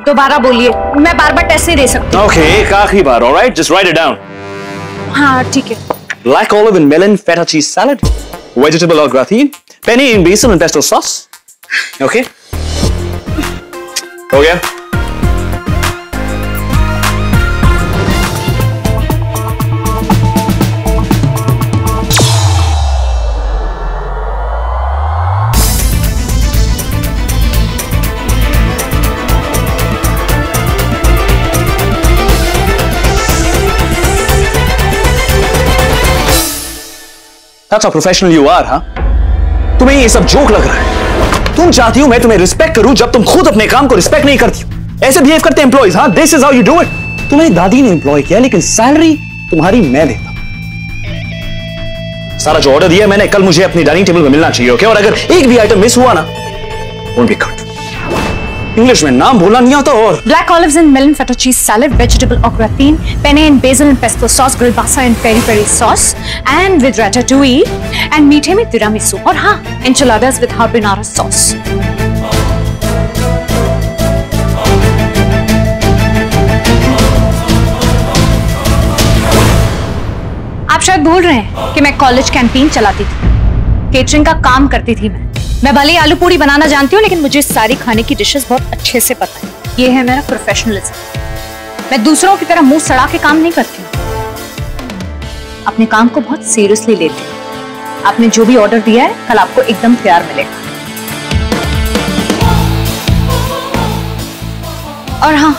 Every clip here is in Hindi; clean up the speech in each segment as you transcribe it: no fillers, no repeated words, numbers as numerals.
दोबारा बोलिए, मैं बार बार टेस्ट नहीं दे सकती। ओके, एक आखिरी बार, alright? Just write it down. हाँ ठीक है। Black olive and melon feta cheese salad, vegetable au gratin, penne in basil and pesto sauce. Okay? हो गया? That's how professional you are, हाँ? तुम्हें ये सब जोक लग रहा है। तुम चाहती हो मैं तुम्हें रिस्पेक्ट करूं जब तुम खुद अपने काम को रिस्पेक्ट नहीं करती हो। ऐसे बिहेव करते एम्प्लॉइज, हाँ? This is how you do it. तुम्हारी दादी ने एम्प्लॉय किया, लेकिन सैलरी तुम्हारी मैं देता। सारा जो ऑर्डर दिया मैंने, कल मुझे अपनी डाइनिंग टेबल पे मिलना चाहिए, ओके? और अगर एक भी आइटम मिस हुआ ना, won't be cut. इंग्लिश में नाम बोलना नहीं आता। और Black olives and melon feta cheese salad, vegetable au gratin, penne in basil and pesto sauce, grilled pasta and peri peri sauce, and with ratatouille, and मीठे में tiramisu, और हाँ, enchiladas with carbonara sauce. आप शायद भूल रहे हैं कि मैं कॉलेज कैंटीन चलाती थी, केटरिंग का काम करती थी। मैं भले ही आलू पूरी बनाना जानती हूँ, लेकिन मुझे सारी खाने की डिशेस बहुत अच्छे से पता है। ये है मेरा प्रोफेशनलिज्म। मैं दूसरों की तरह मुंह सड़ा के काम नहीं करती हूँ। अपने काम को बहुत सीरियसली लेती हूँ। आपने जो भी ऑर्डर दिया है, कल आपको एकदम तैयार मिलेगा। और हाँ,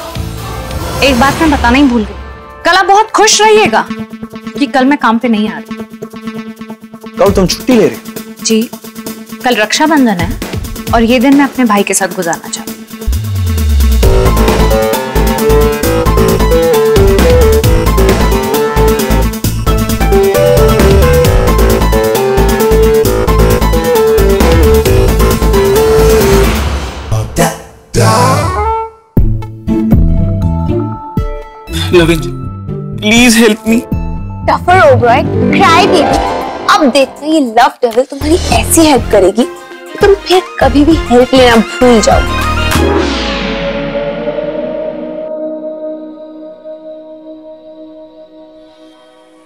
एक बात मैं बताना ही भूल गई। कल आप बहुत खुश रहिएगा कि कल मैं काम पे नहीं आ रही। कल तुम छुट्टी ले रही? जी, कल रक्षाबंधन है और ये दिन मैं अपने भाई के साथ गुजारना चाहती हूँ। Loving, please help me. Tougher Oberoi, cry baby. अब देखना ये लव डेविल तुम्हारी ऐसी हेल्प करेगी कि तुम फिर कभी भी हेल्प लेना भूल जाओगे।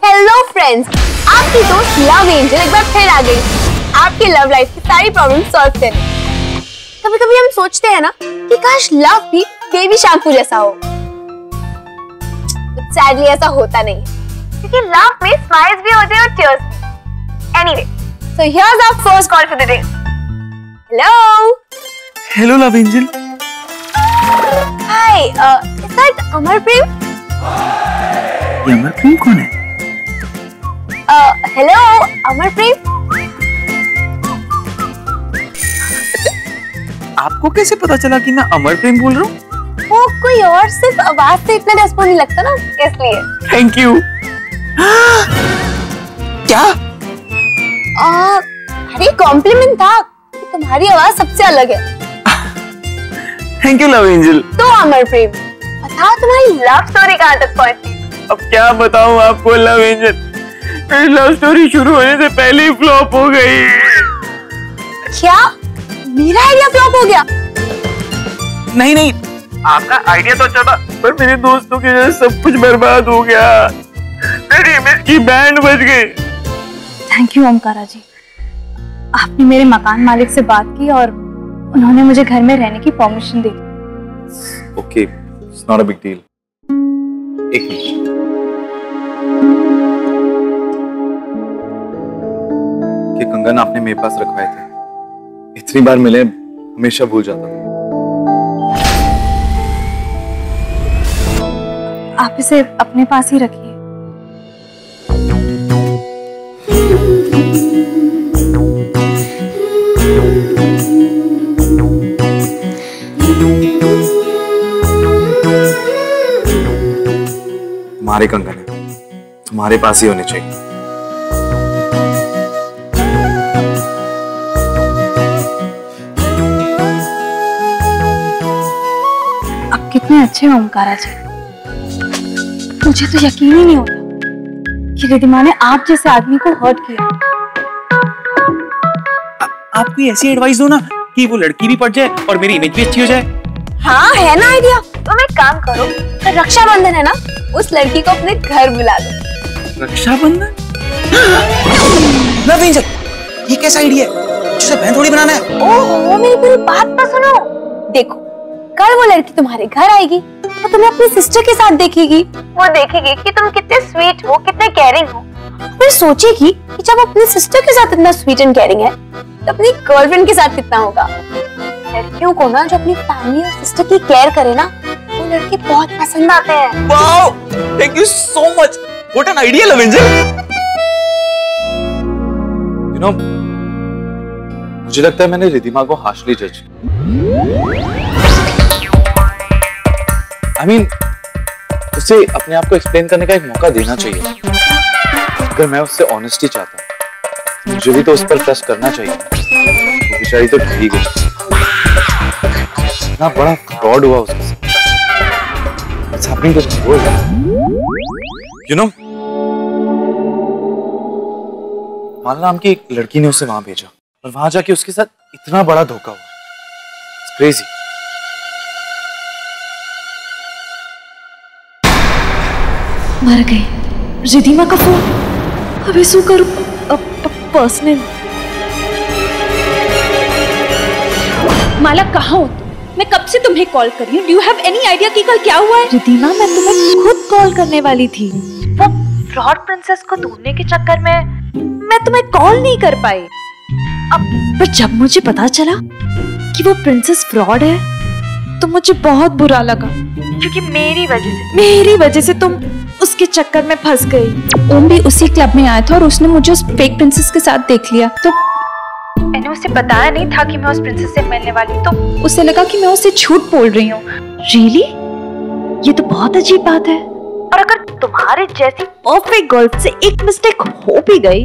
हेलो फ्रेंड्स, आपकी दोस्त लव एंजल एक बार फिर आ गई आपकी लव लाइफ की सारी प्रॉब्लम सॉल्व करने। कभी कभी हम सोचते हैं ना कि काश लव भी बेबी शैम्पू जैसा हो, सैडली ऐसा होता नहीं, क्योंकि लव में स्माइल्स भी होते हैं और टीयर्स भी। Anyway, so here's our first call for the day. Hello. Hello, love angel. Hi, is that Amarpreem? ये अमरप्रेम कौन है? Hello, Amarpreem. आपको कैसे पता चला कि मैं अमरप्रेम बोल रहा हूँ? वो कोई और सिर्फ आवाज से इतना डेस्पो नहीं लगता ना, इसलिए। Thank you. क्या? अरे कॉम्प्लीमेंट था कि तुम्हारी आवाज सबसे अलग है। Thank you love angel. तो अमरप्रेम, बताओ तुम्हारी लव स्टोरी कहाँ तक पहुंची? अब क्या बताऊं आपको लव एंजल, मेरी लव स्टोरी शुरू होने से पहले ही फ्लॉप हो गई। क्या मेरा आइडिया फ्लॉप हो गया? नहीं नहीं, आपका आइडिया तो अच्छा था, पर मेरे दोस्तों की वजह से सब कुछ बर्बाद हो गया। मेरी इमेज की बैंड बज गई। थैंक यू ओमकारा जी, आपने मेरे मकान मालिक से बात की और उन्होंने मुझे घर में रहने की permission the. Okay, it's not a big deal. एक मिनट, ये कंगन आपने मेरे पास रखवाए थे, इतनी बार मिले हमेशा भूल जाता हूँ। आप इसे अपने पास ही रखिए। तुम्हारे कंगन है, तुम्हारे पास ही होने चाहिए। आप कितने अच्छे हो ओमकारा जी, मुझे तो यकीन ही नहीं होता कि रिद्धिमा ने आप जैसे आदमी को हर्ट किया। आप कोई ऐसी एडवाइस दो ना कि वो लड़की भी पट जाए और मेरी इमेज भी अच्छी हो जाए। हाँ है ना आइडिया। तुम एक काम करो, रक्षाबंधन है ना, उस लड़की को अपने घर बुला दो। रक्षाबंधन? लव एंजल, ये कैसा आइडिया है? तुझे बहन थोड़ी बनाना है। ओहो, मेरी पूरी बात तो सुनो। देखो, कल वो लड़की तुम्हारे घर आएगी तो तुम्हें अपनी सिस्टर के साथ देखेगी। वो देखेगी कि तुम कितने स्वीट हो, कितने केयरिंग हो। फिर सोचेगी कि जब अपनी सिस्टर के साथ इतना स्वीट एंड केयरिंग है तो अपनी गर्लफ्रेंड के साथ कितना होगा। लड़कियों को ना जो अपनी फैमिली और सिस्टर की केयर करे ना, वो लड़के बहुत पसंद आते हैं। Wow, thank you so much. What an idea love angel. You know, मुझे लगता है मैंने रिधिमा को हार्शली जज किया। उसे अपने आप को एक्सप्लेन करने का एक मौका देना चाहिए। अगर मैं उससे ऑनेस्टी चाहता हूं, मुझे भी तो उस पर ट्रस्ट करना चाहिए। वो बेचारी तो ढली गई, इतना बड़ा फ्रॉड हुआ उसके साथ। It's happening to the world. You know, मान लो कि एक लड़की ने उसे वहां भेजा और वहां जाके उसके साथ इतना बड़ा धोखा हुआ। It's crazy. मर गई रिधिमा का फोन। अबे शू करूं? पर्सनल। माला कहाँ हो तुम? मैं कब से तुम्हें कॉल कर रही हूँ। Do you have any idea कि कल क्या हुआ है? रिधिमा, मैं तुम्हें खुद कॉल करने वाली थी। वो फ्रॉड प्रिंसेस को ढूंढने के चक्कर में मैं तुम्हें कॉल नहीं कर पाई। पर जब मुझे पता चला कि वो प्रिंसेस फ्रॉड है तो मुझे बहुत बुरा लगा, क्योंकि मेरी वजह से तुम उसके चक्कर में फंस गई। ओम भी उसी क्लब में आया था और उसने मुझे उस फेक प्रिंसेस के साथ देख लिया। तो मैंने उसे बताया नहीं था कि मैं उस प्रिंसेस से मिलने वाली, तो उसे लगा कि मैं उसे झूठ बोल रही हूँ। रियली? ये तो बहुत अजीब बात है। और अगर तुम्हारे जैसी परफेक्ट गर्ल से एक मिस्टेक हो भी गई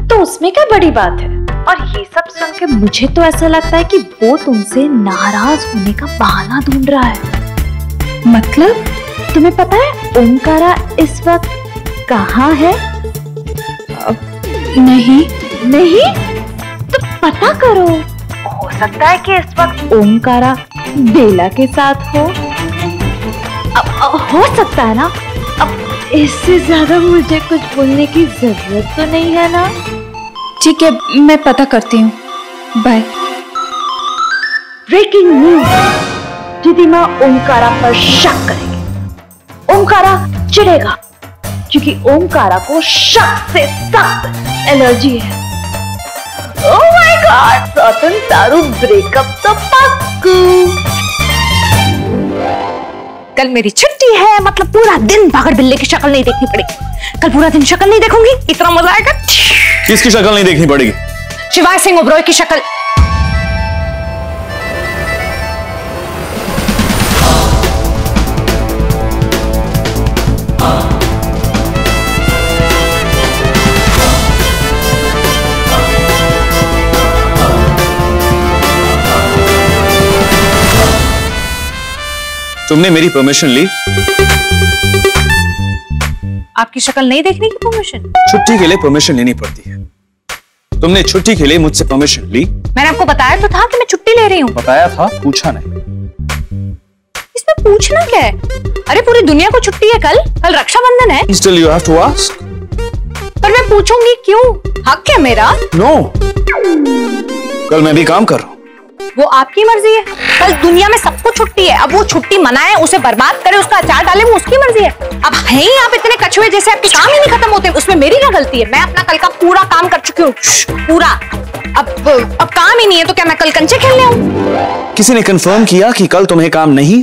तो उसमें क्या बड़ी बात है। और ये सब सुन के मुझे तो ऐसा लगता है कि वो तुमसे नाराज होने का बहाना ढूंढ रहा है। मतलब तुम्हें पता है ओमकारा इस वक्त कहाँ है? नहीं तो पता करो। हो सकता है कि इस वक्त ओमकारा बेला के साथ हो। हो सकता है ना। अब इससे ज्यादा मुझे कुछ बोलने की जरूरत तो नहीं है ना। ठीक है, मैं पता करती हूँ। Bye. Breaking news, Ridhima Omkara पर शक करेगी। ओमकारा चिढ़ेगा क्योंकि ओमकारा को शक से सख्त एलर्जी है। ओह माय गॉड, रतन तारू ब्रेकअप तो पक्कू। कल मेरी छुट्टी है, मतलब पूरा दिन भागड़ बिल्ले की शक्ल नहीं देखनी पड़ेगी। कल पूरा दिन शक्ल नहीं देखूंगी, इतना मजा आएगा। किसकी शक्ल नहीं देखनी पड़ेगी? शिवाय सिंह ओबरॉय की शक्ल। तुमने मेरी परमिशन ली? आपकी शक्ल नहीं देखने की परमिशन? छुट्टी के लिए परमिशन लेनी पड़ती है। तुमने छुट्टी के लिए मुझसे परमिशन ली? मैंने आपको बताया तो था कि मैं छुट्टी ले रही हूँ। बताया था, पूछा नहीं। इसमें पूछना क्या है? अरे पूरी दुनिया को छुट्टी है, कल रक्षाबंधन है। Still you have to ask. पर मैं पूछूंगी क्यों? हक है मेरा। No. कल मैं भी काम कर रहा हूँ। वो आपकी मर्जी है। कल दुनिया में सबको छुट्टी है। अब वो छुट्टी मनाए, उसे बर्बाद करे, उसका अचार डाले, वो उसकी मर्जी है। अब है ही आप इतने कछुए जैसे, आपके काम ही नहीं खत्म होते। उसमें मेरी क्या गलती है? मैं अपना कल का पूरा काम कर चुकी हूँ, पूरा। अब काम ही नहीं है तो क्या मैं कल कंचे खेलने आऊं? किसी ने कंफर्म किया कि कल तुम्हें काम नहीं?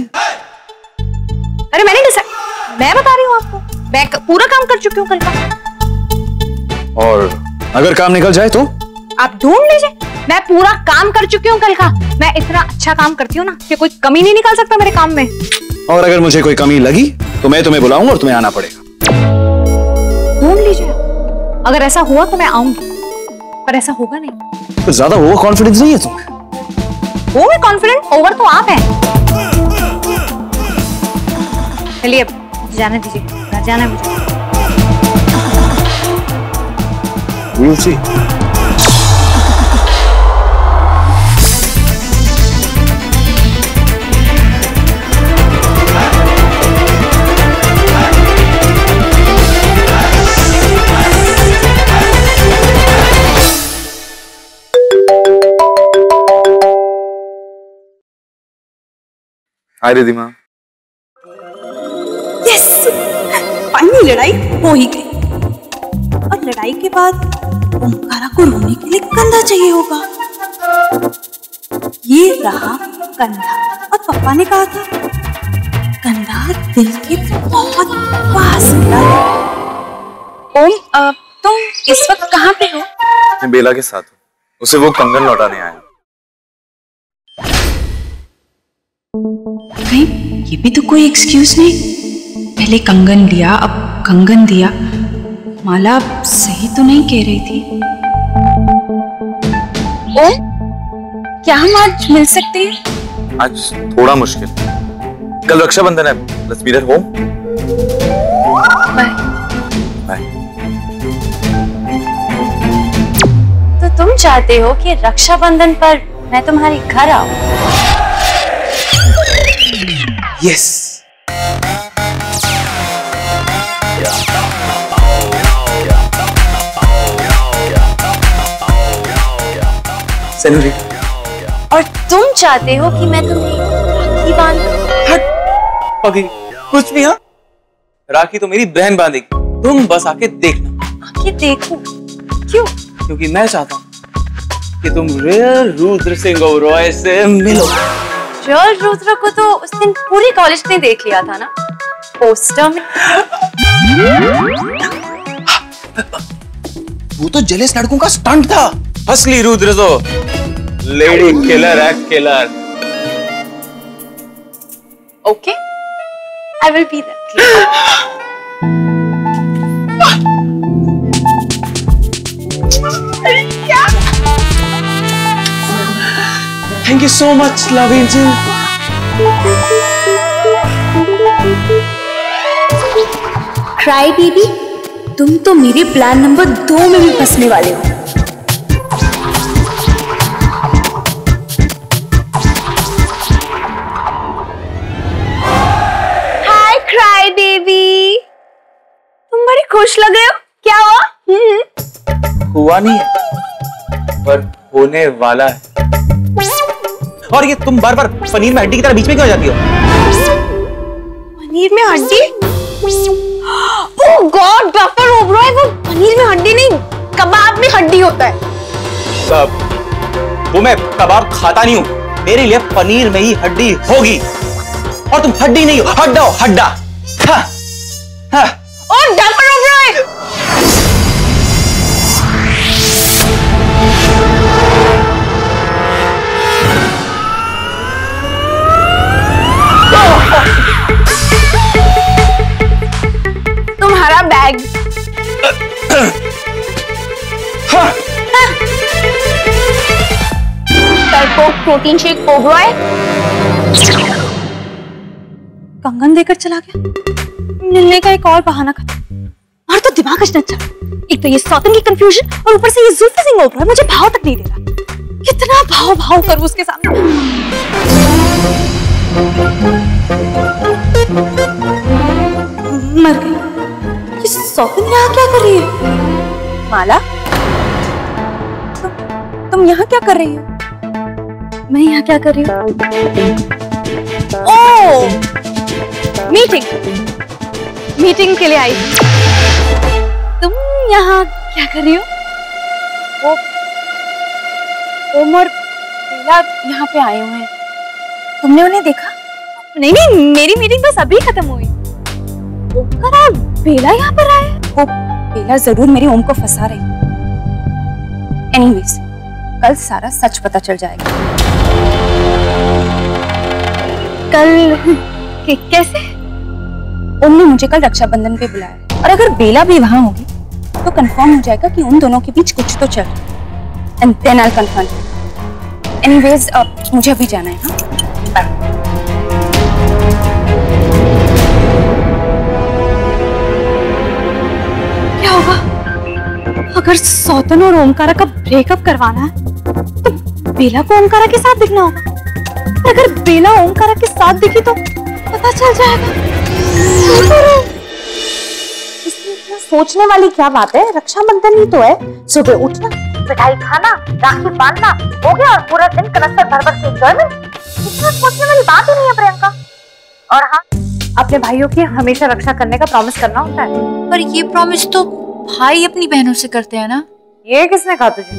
अरे मैंने डिसाइड, मैं बता रही हूँ आपको, मैं पूरा काम कर चुकी हूँ कल का। और अगर काम निकल जाए तो? आप ढूंढ लीजिए। मैं पूरा काम कर चुकी हूँ कल का। मैं इतना अच्छा काम करती हूँ ना कि कोई कमी नहीं निकाल सकता मेरे काम में। और अगर मुझे कोई कमी लगी तो मैं तुम्हें बुलाऊंगा और तुम्हें आना पड़ेगा। ढूंढ लीजिए। अगर ऐसा हुआ तो मैं आऊंगी, पर ऐसा होगा नहीं। तो ज्यादा ओवर कॉन्फिडेंस नहीं है तुम्हें? Over confident? ओवर तो आप हैं। चलिए जाने दीजिए, घर जाना है मुझे। We'll see. हाय रिधिमा। यस, फाइनली लड़ाई हो ही गई। और लड़ाई के बाद ओमकारा को रोने के लिए कंधा चाहिए होगा। ये रहा कंधा। और पापा ने कहा था कंधा दिल के बहुत पास मिला है। ओम, तुम इस वक्त कहाँ पे हो? मैं बेला के साथ हूँ, उसे वो कंगन लौटाने आया। नहीं, ये भी तो कोई एक्सक्यूज नहीं। पहले कंगन लिया, अब कंगन दिया। माला सही तो नहीं कह रही थी। ओम, क्या हम आज मिल सकते हैं? आज थोड़ा मुश्किल, कल रक्षाबंधन है। Let's meet at home. Bye. Bye. तो तुम चाहते हो कि रक्षाबंधन पर मैं तुम्हारे घर आऊं? यस। सेनोरिटा। और तुम चाहते हो कि मैं तुम्हें राखी बांधूं? ओके, कुछ भी। हाँ, राखी तो मेरी बहन बांधेगी, तुम बस आके देखना। आके देखूं? क्यों? क्योंकि मैं चाहता हूँ कि तुम रियल रुद्र सिंह ओबरॉय से मिलो। रियल रुद्र को तो उस दिन पूरी कॉलेज ने देख लिया था ना, पोस्टर में। वो तो जेलस लड़कों का स्टंट था। असली रुद्र तो लेडी किलर है, killer. Okay, I will be there. Thank you so much love angel. Cry baby, तुम तो मेरे प्लान नंबर 2 में भी फंसने वाले हो। हाय क्राई बेबी, तुम बड़ी खुश लग रहे हो, क्या हुआ? हुआ नहीं है, पर होने वाला है। और ये तुम बार बार पनीर में हड्डी की तरह बीच में क्यों आ जाती हो? पनीर में हड्डी? ओह गॉड, डॉक्टर ओबरॉय, वो पनीर में हड्डी नहीं, कबाब में हड्डी होता है। वो मैं कबाब खाता नहीं हूँ, मेरे लिए पनीर में ही हड्डी होगी। और तुम हड्डी नहीं हो, हड्डा हो, हड्डा। हाँ, हाँ। ओह डॉक्टर ओबरॉय, तुम्हारा bag. Coke protein shake Oberoi. कंगन देकर चला गया, मिलने का एक और बहाना खत्म। और तो दिमाग आज नच्चा। एक तो ये सौतन की कंफ्यूजन और ऊपर से ये जुल्फी सिंह ओबरॉय मुझे भाव तक नहीं दे रहा। कितना भाव भाव करूं उसके सामने। मर गई। ये सौतन यहाँ क्या कर रही है? माला, तुम यहाँ क्या कर रही हो? मैं यहाँ क्या कर रही हूँ? ओह, मीटिंग के लिए आई। तुम यहाँ क्या कर रही हो? ओम और बेला यहाँ पे आए हुए हैं, तुमने उन्हें देखा? नहीं नहीं, मेरी मीटिंग बस अभी खत्म हुई। ओमकारा बेला यहाँ पर आया है? वो बेला जरूर मेरे ओम को फंसा रही है। एनीवेज, कल सारा सच पता चल जाएगा। कल कैसे? ओम ने मुझे कल रक्षाबंधन पे बुलाया है, और अगर बेला भी वहां होगी तो कंफर्म हो जाएगा कि उन दोनों के बीच कुछ तो चल रहा है। And then I will confirm. Anyways, मुझे अभी जाना है। हाँ, बाय। क्या होगा अगर सौतन और ओमकारा का ब्रेकअप करवाना है तो बेला को ओमकारा के साथ दिखना होगा। अगर बेला ओमकारा के साथ दिखी तो पता चल जाएगा। इसमें सोचने वाली क्या बात है, रक्षाबंधन ही तो है। सुबह उठना, मिठाई खाना, राखी बांधना, हो गया और पूरा दिन कनस्तर भर भर के एंजॉयमेंट। इसमें सोचने वाली बात ही नहीं है प्रियंका। अपने भाइयों की हमेशा रक्षा करने का प्रॉमिस करना होता है। पर ये प्रॉमिस तो भाई अपनी बहनों से करते हैं ना। ये किसने कहा तुझे?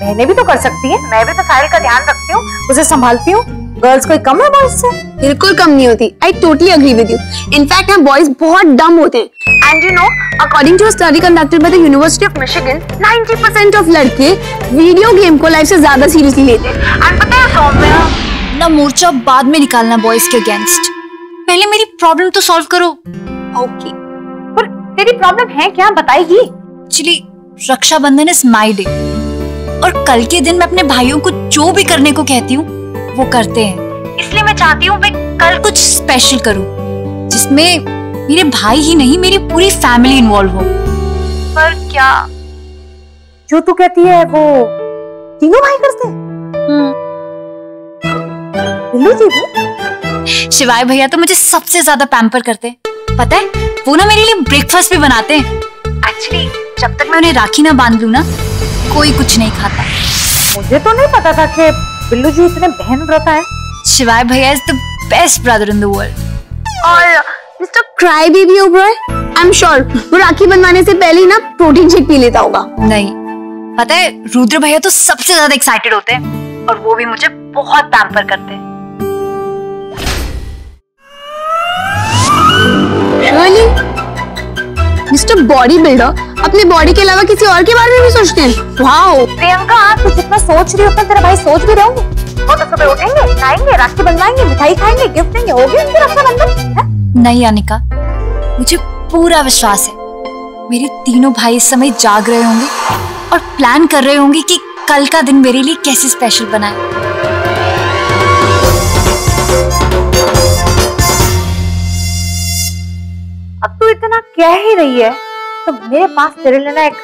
बहनें भी तो कर सकती हैं। मैं भी तो साहिल का ध्यान रखती हूँ, उसे संभालती हूँ। गर्ल्स कोई कम है बॉयज से? बिल्कुल कम नहीं होती। I totally agree with you. In fact हम बॉयज बहुत डम होते हैं। And you know, according to a study conducted by the university of Michigan, 90% of लड़के वीडियो गेम को लाइफ से ज्यादा सीरियसली लेते हैं। एंड पता है सौम्या, ना मोर्चा बाद में निकालना बॉयज के अगेंस्ट, पहले मेरी प्रॉब्लम तो सॉल्व करो। ओके, पर तेरी प्रॉब्लम है क्या, बताएगी? Actually Rakshabandhan is my day, और कल के दिन मैं अपने भाइयों को जो भी करने को कहती हूँ वो करते हैं। इसलिए मैं चाहती हूँ मैं कल कुछ स्पेशल करूँ जिसमें मेरे भाई ही नहीं मेरी पूरी फैमिली इन्वॉल्व हो। पर क्या जो तू कहती है वो तीनों भाई करते हैं? बिल्लू जी भी? शिवाय भैया तो मुझे सबसे ज्यादा पैम्पर करते हैं। पता है, वो ना मेरे लिए ब्रेकफास्ट भी बनाते हैं। एक्चुअली जब तक मैं उन्हें राखी ना बांध लूं ना, कोई कुछ नहीं खाता। मुझे तो नहीं पता था कि बिल्लू जी इतने बहन व्रता है। शिवाय भैया is the best brother in the world. और mister cry baby Oberoi, I am sure वो राखी बनवाने से पहले ही ना प्रोटीन शेक पी लेता होगा। नहीं, पता है रुद्र भैया तो सबसे ज्यादा एक्साइटेड होते हैं, और वो भी मुझे बहुत पैम्पर करते हैं। Really? मिस्टर बॉडी बिल्डर अपने बॉडी के अलावा किसी और के बारे में भी सोचते हैं। वाओ प्रियंका, तू जितना सोच रही हो उतना तेरा भाई सोच भी रहे होंगे। वो तो सुबह उठेंगे, खाएंगे, राखी बनवाएंगे, मिठाई खाएंगे, गिफ्ट देंगे, हो गई उनकी रक्षाबंधन। नहीं अनिका, मुझे पूरा विश्वास है मेरे तीनों भाई इस समय जाग रहे होंगे और प्लान कर रहे होंगे कि कल का दिन मेरे लिए कैसे स्पेशल बनाए। अब तू इतना कह ही रही है तो मेरे पास तेरे लिए ना एक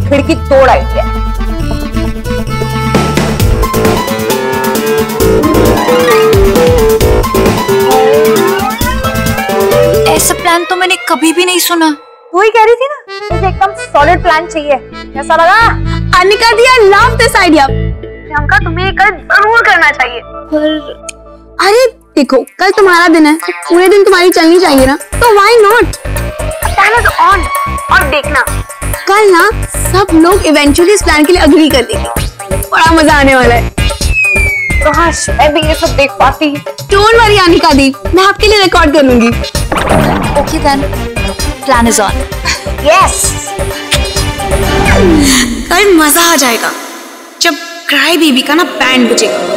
खिड़की तोड़ आइडिया है। ऐसा प्लान तो मैंने कभी भी नहीं सुना। तू ही कह रही थी ना, मुझे एकदम सॉलिड प्लान चाहिए। कैसा लगा? अनिका दी, I love this idea. Priyanka, तुम्हें कल जरूर करना चाहिए। पर अरे देखो, कल तुम्हारा दिन है, पूरे दिन तुम्हारी चलनी चाहिए ना, तो why not? Plan is on. और देखना, कल ना सब लोग इवेंचुअली इस प्लान के लिए अग्री कर देंगे। बड़ा मजा आने वाला है। काश मैं भी ये सब देख पाती। डोंट वरी अनिका दी, मैं आपके लिए रिकॉर्ड कर लूंगी। Okay then, plan is on. Yes, कल मजा आ जाएगा जब क्राई बेबी का ना बैंड बजेगा।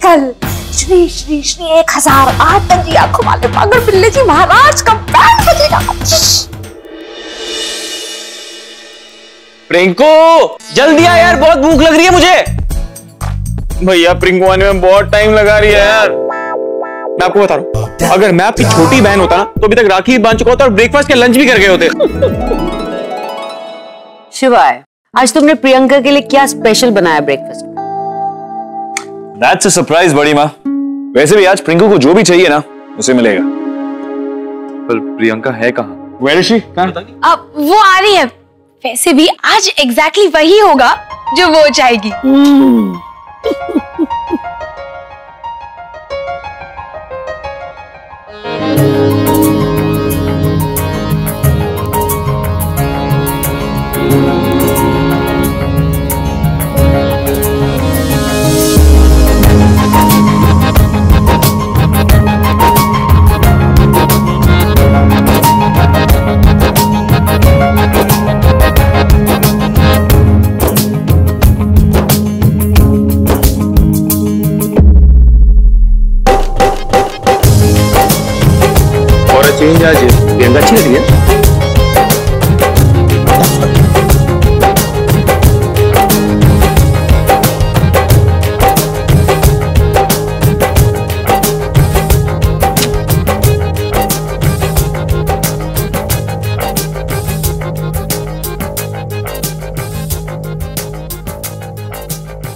कल श्री श्री श्री 1008 बजी आंखों वाले पागल बिल्ले जी महाराज का बैंड बजेगा। प्रिंकू जल्दी आ यार, बहुत भूख लग रही है मुझे। भैया प्रिंकू आने में बहुत टाइम लगा रही है यार। मैं आपको बता रहा हूँ, अगर मैं आपकी छोटी बहन होता ना तो अभी तक राखी बांध चुका होता और ब्रेकफास्ट के लंच भी कर गए होते। शिवाय, आज तुमने प्रियंका के लिए क्या स्पेशल बनाया ब्रेकफास्ट? That's a surprise बड़ी माँ। वैसे भी आज प्रिंकू को जो भी चाहिए ना उसे मिलेगा। पर प्रियंका है कहाँ? Where is she? अब वो आ रही है। वैसे भी आज एग्जैक्टली वही होगा जो वो चाहेगी। चेंज आज प्रियंका अच्छी लग रही है।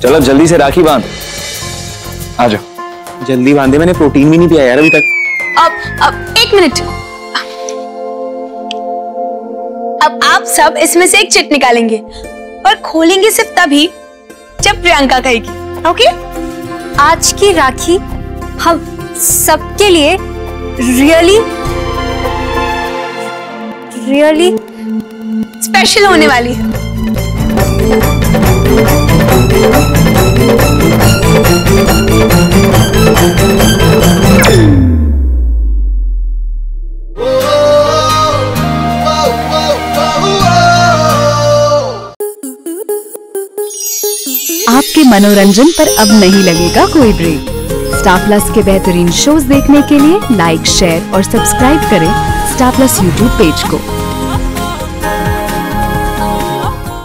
चलो जल्दी से राखी बांध। आ जाओ। जल्दी बांधे, मैंने प्रोटीन भी नहीं पिया यार अभी तक। अब एक मिनट, अब आप सब इसमें से एक चिट निकालेंगे और खोलेंगे सिर्फ तभी जब प्रियंका कहेगी। ओके? आज की राखी हम सबके लिए रियली रियली स्पेशल होने वाली है। आपके मनोरंजन पर अब नहीं लगेगा कोई ब्रेक। स्टार प्लस के बेहतरीन शोज देखने के लिए लाइक, शेयर और सब्सक्राइब करें स्टार प्लस यूट्यूब पेज को।